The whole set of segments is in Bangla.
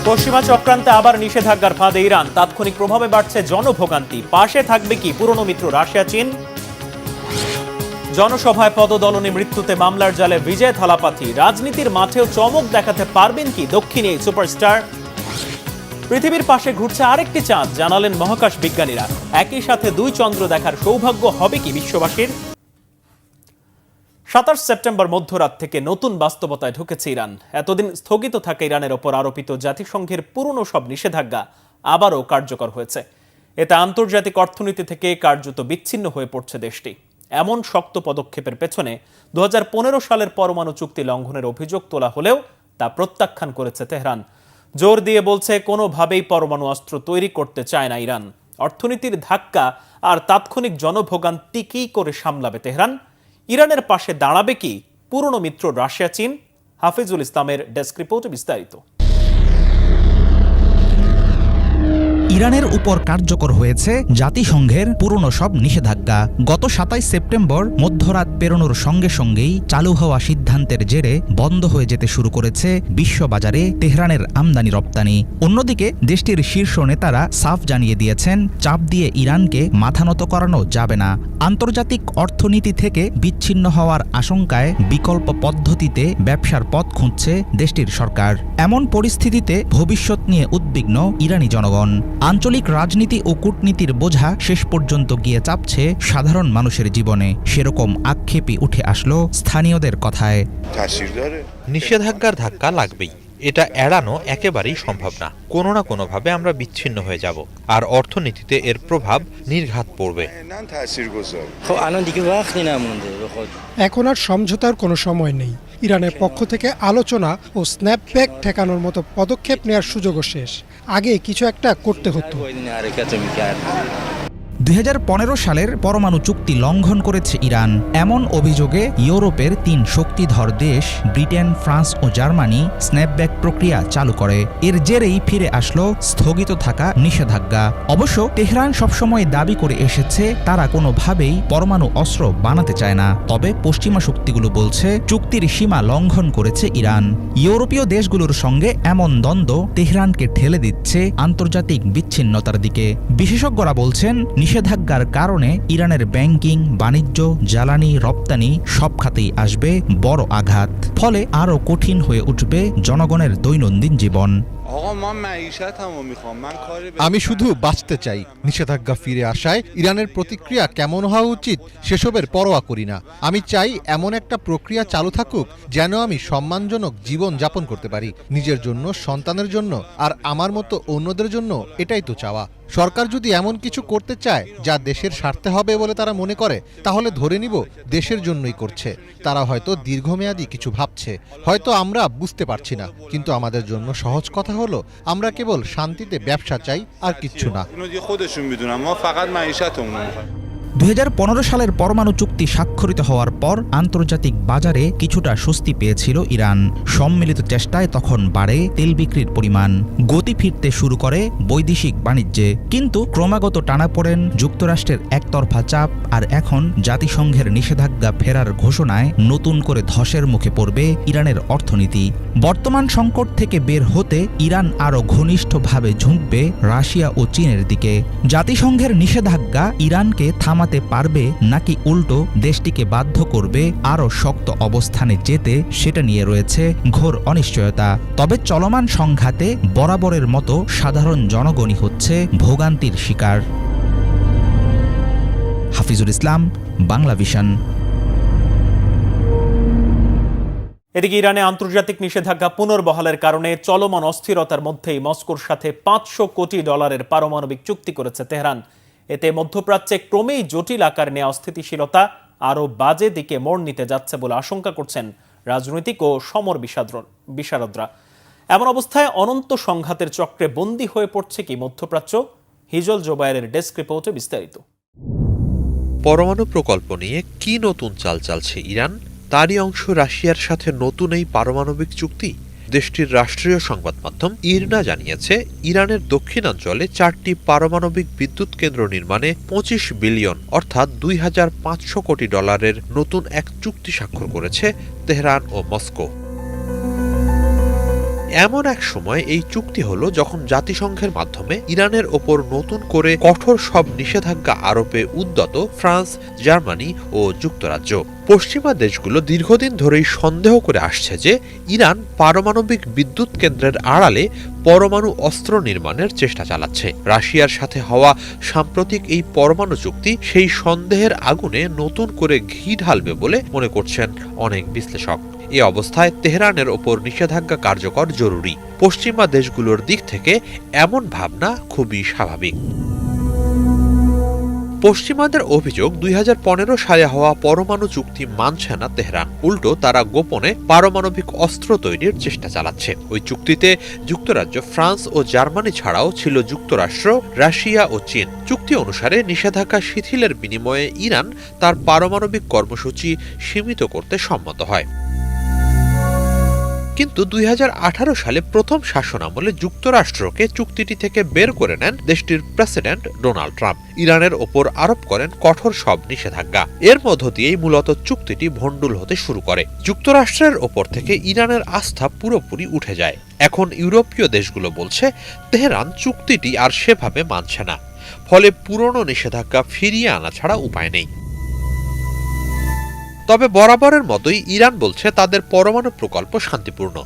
পশ্চিমা চক্রান্তে আবার নিষেধাজ্ঞার ফাঁদে ইরান, তাৎক্ষণিক প্রভাবে বাড়ছে জনভোগান্তি। পাশে থাকবে কি পুরনো মিত্র রাশিয়া চীন? জনসভায় পদদলনে মৃত্যুতে মামলার জালে বিজয় থালাপাথি। রাজনীতির মাঠেও চমক দেখাতে পারবেন কি দক্ষিণী এই সুপারস্টার? পৃথিবীর পাশে ঘুরছে আরেকটি চাঁদ, জানালেন মহাকাশ বিজ্ঞানীরা। একই সাথে দুই চন্দ্র দেখার সৌভাগ্য হবে কি বিশ্ববাসীর? 27 সেপ্টেম্বর মধ্যরাত থেকে নতুন বাস্তবতায় ঢুকেছে ইরান। এতদিন স্থগিত থাকা ইরানের ওপর আরোপিত জাতিসংঘের পুরনো সব নিষেধাজ্ঞা আবারও কার্যকর হয়েছে। এতে আন্তর্জাতিক অর্থনীতি থেকে কার্যত বিচ্ছিন্ন হয়ে পড়ছে দেশটি। এমন শক্ত পদক্ষেপের পেছনে 2015 সালের পরমাণু চুক্তি লঙ্ঘনের অভিযোগ তোলা হলেও তা প্রত্যাখ্যান করেছে তেহরান। জোর দিয়ে বলছে কোনোভাবেই পরমাণু অস্ত্র তৈরি করতে চায় না ইরান। অর্থনীতির ধাক্কা আর তাৎক্ষণিক জনভোগান্তি কী করে সামলাবে তেহরান? ইরানের পাশে দাঁড়াবে কি পুরনো মিত্র রাশিয়া চীন? হাফিজুল ইসলামের ডেস্ক রিপোর্টে বিস্তারিত। ইরানের উপর কার্যকর হয়েছে জাতিসংঘের পুরনো সব নিষেধাজ্ঞা। গত 27 সেপ্টেম্বর মধ্যরাত পেরোনোর সঙ্গে সঙ্গেই চালু হওয়া সিদ্ধান্তের জেরে বন্ধ হয়ে যেতে শুরু করেছে বিশ্ববাজারে তেহরানের আমদানি রপ্তানি। অন্যদিকে দেশটির শীর্ষ নেতারা সাফ জানিয়ে দিয়েছেন, চাপ দিয়ে ইরানকে মাথা নত করানো যাবে না। আন্তর্জাতিক অর্থনীতি থেকে বিচ্ছিন্ন হওয়ার আশঙ্কায় বিকল্প পদ্ধতিতে ব্যবসার পথ খুঁজছে দেশটির সরকার। এমন পরিস্থিতিতে ভবিষ্যৎ নিয়ে উদ্বিগ্ন ইরানি জনগণ। আঞ্চলিক রাজনীতি ও কূটনীতির বোঝা শেষ পর্যন্ত গিয়ে চাপছে সাধারণ মানুষের জীবনে, সেরকম আক্ষেপই উঠে আসলো স্থানীয়দের কথায়। নিষেধাজ্ঞার ধাক্কা লাগবেই, এটা এড়ানো একেবারেই সম্ভব না। কোনো না কোনোভাবে আমরা বিচ্ছিন্ন হয়ে যাব, আর অর্থনীতিতে এর প্রভাব নির্ঘাত পড়বে। এখন আর সমঝোতার কোনো সময় নেই। ইরানের পক্ষ থেকে আলোচনা ও স্ন্যাপব্যাক ঠেকানোর মতো পদক্ষেপ নেওয়ার সুযোগও শেষ। আগে কিছু একটা করতে হতো। 2015 সালের পরমাণু চুক্তি লঙ্ঘন করেছে ইরান। এমন অভিযোগে ইউরোপের 3 শক্তিধর দেশ ব্রিটেন, ফ্রান্স ও জার্মানি স্ন্যাপব্যাক প্রক্রিয়া চালু করে। এর জেরেই ফিরে আসলো স্থগিত থাকা নিষেধাজ্ঞা। অবশ্য তেহরান সবসময় দাবি করে এসেছে তারা কোনোভাবেই পরমাণু অস্ত্র বানাতে চায় না। তবে পশ্চিমা শক্তিগুলো বলছে চুক্তির সীমা লঙ্ঘন করেছে ইরান। ইউরোপীয় দেশগুলোর সঙ্গে এমন দ্বন্দ্ব তেহরানকে ঠেলে দিচ্ছে আন্তর্জাতিক বিচ্ছিন্নতার দিকে। বিশেষজ্ঞরা বলছেন, নিষেধাজ্ঞার কারণে ইরানের ব্যাংকিং, বাণিজ্য, জ্বালানি, রপ্তানি সব খাতেই আসবে বড় আঘাত। ফলে আরও কঠিন হয়ে উঠবে জনগণের দৈনন্দিন জীবন। আমি শুধু বাঁচতে চাই। নিষেধাজ্ঞা ফিরে আসায় ইরানের প্রতিক্রিয়া কেমন হওয়া উচিত সেসবের পরোয়া করি না। আমি চাই এমন একটা প্রক্রিয়া চালু থাকুক যেন আমি সম্মানজনক জীবন যাপন করতে পারি, নিজের জন্য, সন্তানের জন্য, আর আমার মতো অন্যদের জন্য। এটাই তো চাওয়া। সরকার যদি এমন কিছু করতে চায় যা দেশের স্বার্থে হবে বলে তারা মনে করে, তাহলে ধরে নিব দেশের জন্যই করছে। তারা হয়তো দীর্ঘমেয়াদী কিছু ভাবছে, হয়তো আমরা বুঝতে পারছি না। কিন্তু আমাদের জন্য সহজ কথা হলো, আমরা কেবল শান্তিতে ব্যবসা চাই, আর কিচ্ছু না। 2015 সালের পরমাণু চুক্তি স্বাক্ষরিত হওয়ার পর আন্তর্জাতিক বাজারে কিছুটা স্বস্তি পেয়েছিল ইরান। সম্মিলিত চেষ্টায় তখন বাড়ে তেল বিক্রির পরিমাণ, গতি ফিরতে শুরু করে বৈদেশিক বাণিজ্যে। কিন্তু ক্রমাগত টানাপোড়েন, যুক্তরাষ্ট্রের একতরফা চাপ আর এখন জাতিসংঘের নিষেধাজ্ঞা ফেরার ঘোষণায় নতুন করে ধসের মুখে পড়বে ইরানের অর্থনীতি। বর্তমান সংকট থেকে বের হতে ইরান আরও ঘনিষ্ঠভাবে ঝুঁকবে রাশিয়া ও চীনের দিকে। জাতিসংঘের নিষেধাজ্ঞা ইরানকে থামাতে পারবে নাকি উল্টো দেশটিকে বাধ্য করবে আরও শক্ত অবস্থানে যেতে, সেটা নিয়ে রয়েছে ঘোর অনিশ্চয়তা। তবে চলমান সংঘাতে বরাবরের মতো সাধারণ জনগণই হচ্ছে ভোগান্তির শিকার। হাফিজুল ইসলাম, বাংলা ভিশন। এদিকে ইরানে আন্তর্জাতিক নিষেধাজ্ঞা পুনর্বহালের কারণে চলমান অস্থিরতার মধ্যেই মস্কোর সাথে $500 কোটি পারমাণবিক চুক্তি করেছে তেহরান। এতে মধ্যপ্রাচ্যে ক্রমেই জটিল আকার নেওয়া অস্থিতিশীলতা আরও বাজে দিকে মোড় নিতে যাচ্ছে বলে আশঙ্কা করছেন রাজনৈতিক ও সমর বিশারদরা। এমন অবস্থায় অনন্ত সংঘাতের চক্রে বন্দী হয়ে পড়ছে কি মধ্যপ্রাচ্য? হিজল জোবায়ের ডেস্ক রিপোর্টে বিস্তারিত। পরমাণু প্রকল্প নিয়ে কি নতুন চাল চালছে ইরান? তারই অংশ রাশিয়ার সাথে নতুন এই পারমাণবিক চুক্তি। দেশটির রাষ্ট্রীয় সংবাদ মাধ্যম ইরনা জানিয়েছে, ইরানের দক্ষিণাঞ্চলে 4টি পারমাণবিক বিদ্যুৎ কেন্দ্র নির্মাণে $25 বিলিয়ন অর্থাৎ $2,500 কোটি নতুন এক চুক্তি স্বাক্ষর করেছে তেহরান ও মস্কো। এমন এক সময় এই চুক্তি হলো যখন জাতিসংঘের মাধ্যমে ইরানের ওপর নতুন করে কঠোর সব নিষেধাজ্ঞা আরোপে উদ্যত ফ্রান্স, জার্মানি ও যুক্তরাজ্য। পশ্চিমা দেশগুলো দীর্ঘদিন ধরেই সন্দেহ করে আসছে যে ইরান পারমাণবিক বিদ্যুৎ কেন্দ্রের আড়ালে পরমাণু অস্ত্র নির্মাণের চেষ্টা চালাচ্ছে। রাশিয়ার সাথে হওয়া সাম্প্রতিক এই পরমাণু চুক্তি সেই সন্দেহের আগুনে নতুন করে ঘি ঢালবে বলে মনে করছেন অনেক বিশ্লেষক। এ অবস্থায় তেহরানের ওপর নিষেধাজ্ঞা কার্যকর জরুরি। পশ্চিমা দেশগুলোর দিক থেকে এমন ভাবনা খুবই স্বাভাবিক। পশ্চিমাদের অভিযোগ 2015 সালে হওয়া পরমাণু চুক্তি মানছে না তেহরান, উল্টো তারা গোপনে পারমাণবিক অস্ত্র তৈরির চেষ্টা চালাচ্ছে। ওই চুক্তিতে যুক্তরাজ্য, ফ্রান্স ও জার্মানি ছাড়াও ছিল যুক্তরাষ্ট্র, রাশিয়া ও চীন। চুক্তি অনুসারে নিষেধাজ্ঞা শিথিলের বিনিময়ে ইরান তার পারমাণবিক কর্মসূচি সীমিত করতে সম্মত হয়। কিন্তু 2018 সালে প্রথম শাসনামলে যুক্তরাষ্ট্রকে চুক্তিটি থেকে বের করে নেন দেশটির প্রেসিডেন্ট ডোনাল্ড ট্রাম্প। ইরানের ওপর আরোপ করেন কঠোর সব নিষেধাজ্ঞা। এর মধ্য দিয়েই মূলত চুক্তিটি ভণ্ডুল হতে শুরু করে। যুক্তরাষ্ট্রের ওপর থেকে ইরানের আস্থা পুরোপুরি উঠে যায়। এখন ইউরোপীয় দেশগুলো বলছে তেহরান চুক্তিটি আর সেভাবে মানছে না, ফলে পুরনো নিষেধাজ্ঞা ফিরিয়ে আনা ছাড়া উপায় নেই। তবে বরাবরের মতোই ইরান বলছে তাদের পরমাণু প্রকল্প শান্তিপূর্ণ।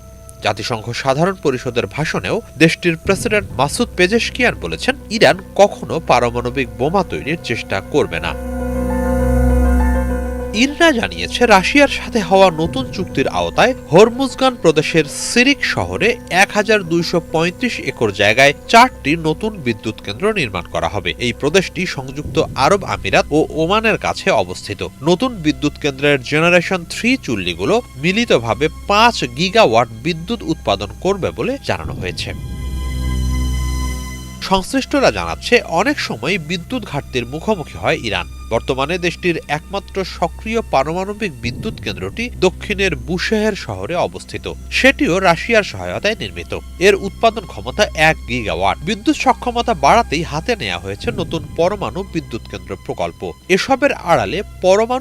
জাতিসংঘ সাধারণ পরিষদের ভাষণেও দেশটির প্রেসিডেন্ট মাসুদ পেজেশকিয়ান বলেছেন ইরান কখনো পারমাণবিক বোমা তৈরির চেষ্টা করবে না। ইরনা জানিয়েছে রাশিয়ার সাথে হওয়া নতুন চুক্তির আওতায় হরমুজগান প্রদেশের সিরিক শহরে 1235 একর জায়গায় 4টি নতুন বিদ্যুৎ কেন্দ্র নির্মাণ করা হবে। এই প্রদেশটি সংযুক্ত আরব আমিরাত ও ওমানের কাছে অবস্থিত। নতুন বিদ্যুৎ কেন্দ্রের জেনারেশন 3 চুল্লিগুলো মিলিতভাবে 5 গিগাওয়াট বিদ্যুৎ উৎপাদন করবে বলে জানানো হয়েছে। সংশ্লিষ্টরা জানাচ্ছে অনেক সময় বিদ্যুৎ ঘাটতির মুখোমুখি হয় ইরান। বর্তমানে দেশটির একমাত্র সক্রিয় পারমাণবিক বিদ্যুৎ কেন্দ্রটি দক্ষিণের বুশেহের শহরে অবস্থিত। সেটিও রাশিয়ার সহায়তায় নির্মিত। এর উৎপাদন ক্ষমতা 1 গিগাওয়াট। বিদ্যুৎ সক্ষমতা বাড়াতেই হাতে নেওয়া হয়েছে নতুন পরমাণু বিদ্যুৎ কেন্দ্র প্রকল্প। এসবের আড়ালে পরমাণু